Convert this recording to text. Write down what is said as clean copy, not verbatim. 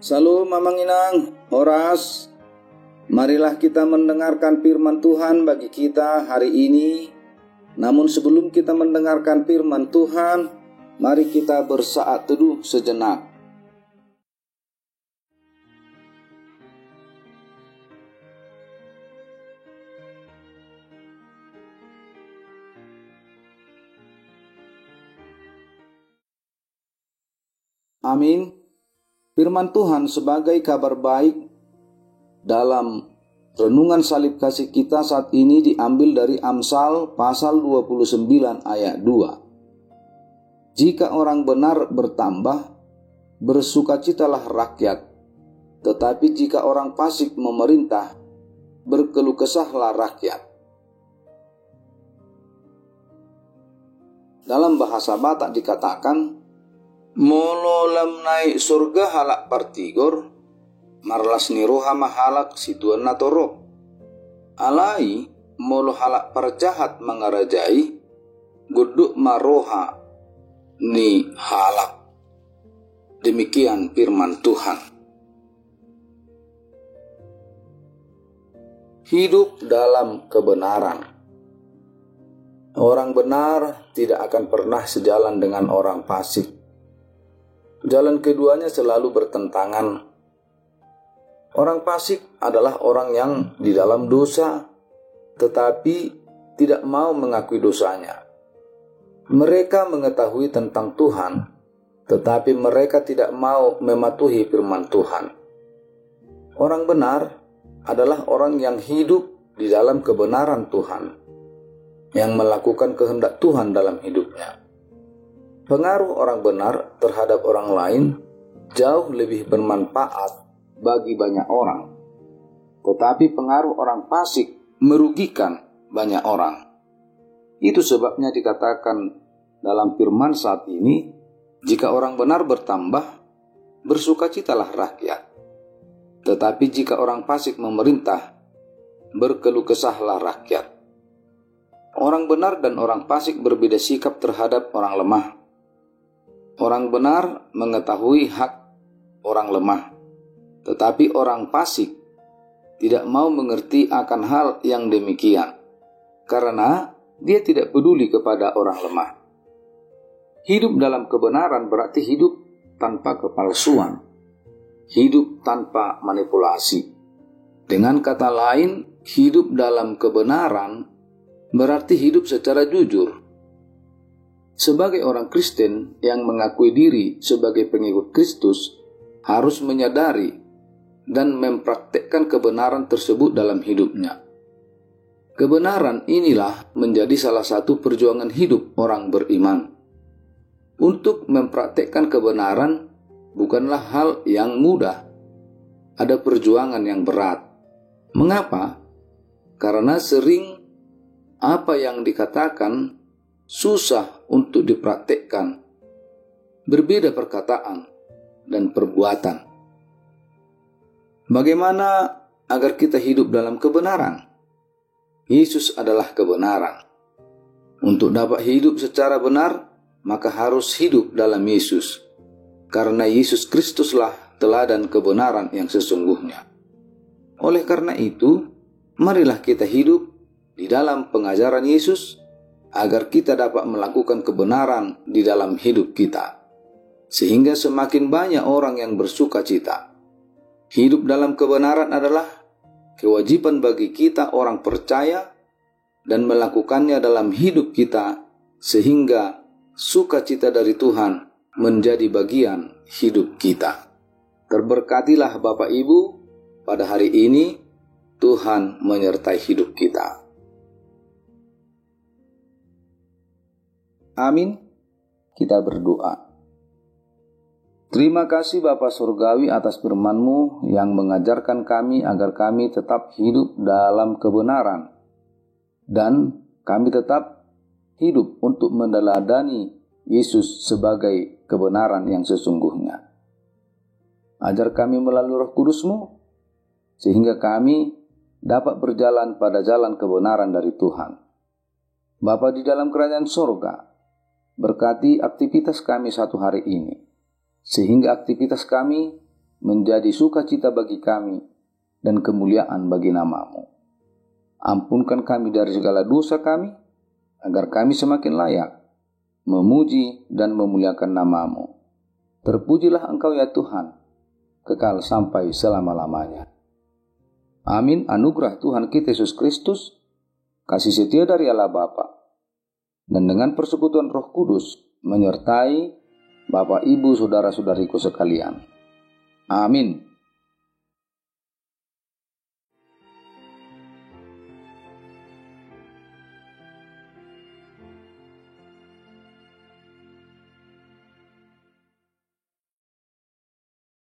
Salam Mamang Inang, Horas. Marilah kita mendengarkan firman Tuhan bagi kita hari ini. Namun sebelum kita mendengarkan firman Tuhan, mari kita bersaat teduh sejenak. Amin. Firman Tuhan sebagai kabar baik dalam renungan salib kasih kita saat ini diambil dari Amsal pasal 29 ayat 2. Jika orang benar bertambah, bersukacitalah rakyat. Tetapi jika orang fasik memerintah, berkeluh kesahlah rakyat. Dalam bahasa Batak dikatakan, molo lam naik surga halak partigor, marlas ni roha mahalak situan natorok. Alai molo halak parjahat mengarajai, guduk maroha ni halak. Demikian firman Tuhan. Hidup dalam kebenaran. Orang benar tidak akan pernah sejalan dengan orang fasik. Jalan keduanya selalu bertentangan. Orang fasik adalah orang yang di dalam dosa, tetapi tidak mau mengakui dosanya. Mereka mengetahui tentang Tuhan, tetapi mereka tidak mau mematuhi firman Tuhan. Orang benar adalah orang yang hidup di dalam kebenaran Tuhan, yang melakukan kehendak Tuhan dalam hidupnya. Pengaruh orang benar terhadap orang lain jauh lebih bermanfaat bagi banyak orang. Tetapi pengaruh orang fasik merugikan banyak orang. Itu sebabnya dikatakan dalam firman saat ini, jika orang benar bertambah, bersukacitalah rakyat. Tetapi jika orang fasik memerintah, berkeluh kesahlah rakyat. Orang benar dan orang fasik berbeda sikap terhadap orang lemah. Orang benar mengetahui hak orang lemah, tetapi orang fasik tidak mau mengerti akan hal yang demikian, karena dia tidak peduli kepada orang lemah. Hidup dalam kebenaran berarti hidup tanpa kepalsuan, hidup tanpa manipulasi. Dengan kata lain, hidup dalam kebenaran berarti hidup secara jujur. Sebagai orang Kristen yang mengakui diri sebagai pengikut Kristus, harus menyadari dan mempraktekkan kebenaran tersebut dalam hidupnya. Kebenaran inilah menjadi salah satu perjuangan hidup orang beriman. Untuk mempraktekkan kebenaran bukanlah hal yang mudah. Ada perjuangan yang berat. Mengapa? Karena sering apa yang dikatakan susah untuk dipraktekkan. Berbeda perkataan dan perbuatan. Bagaimana agar kita hidup dalam kebenaran? Yesus adalah kebenaran. Untuk dapat hidup secara benar, maka harus hidup dalam Yesus. Karena Yesus Kristuslah teladan kebenaran yang sesungguhnya. Oleh karena itu, marilah kita hidup di dalam pengajaran Yesus, agar kita dapat melakukan kebenaran di dalam hidup kita. Sehingga semakin banyak orang yang bersuka cita. Hidup dalam kebenaran adalah kewajiban bagi kita orang percaya dan melakukannya dalam hidup kita sehingga sukacita dari Tuhan menjadi bagian hidup kita. Terberkatilah Bapak Ibu, pada hari ini Tuhan menyertai hidup kita. Amin. Kita berdoa. Terima kasih Bapa Surgawi atas firman-Mu yang mengajarkan kami agar kami tetap hidup dalam kebenaran. Dan kami tetap hidup untuk meneladani Yesus sebagai kebenaran yang sesungguhnya. Ajar kami melalui Roh Kudus-Mu, sehingga kami dapat berjalan pada jalan kebenaran dari Tuhan. Bapa di dalam kerajaan sorga, berkati aktivitas kami satu hari ini, sehingga aktivitas kami menjadi sukacita bagi kami dan kemuliaan bagi nama-Mu. Ampunkan kami dari segala dosa kami, agar kami semakin layak memuji dan memuliakan nama-Mu. Terpujilah Engkau ya Tuhan, kekal sampai selama-lamanya. Amin. Anugerah Tuhan kita Yesus Kristus, kasih setia dari Allah Bapa, dan dengan persekutuan Roh Kudus menyertai Bapak, Ibu, Saudara-saudariku sekalian. Amin.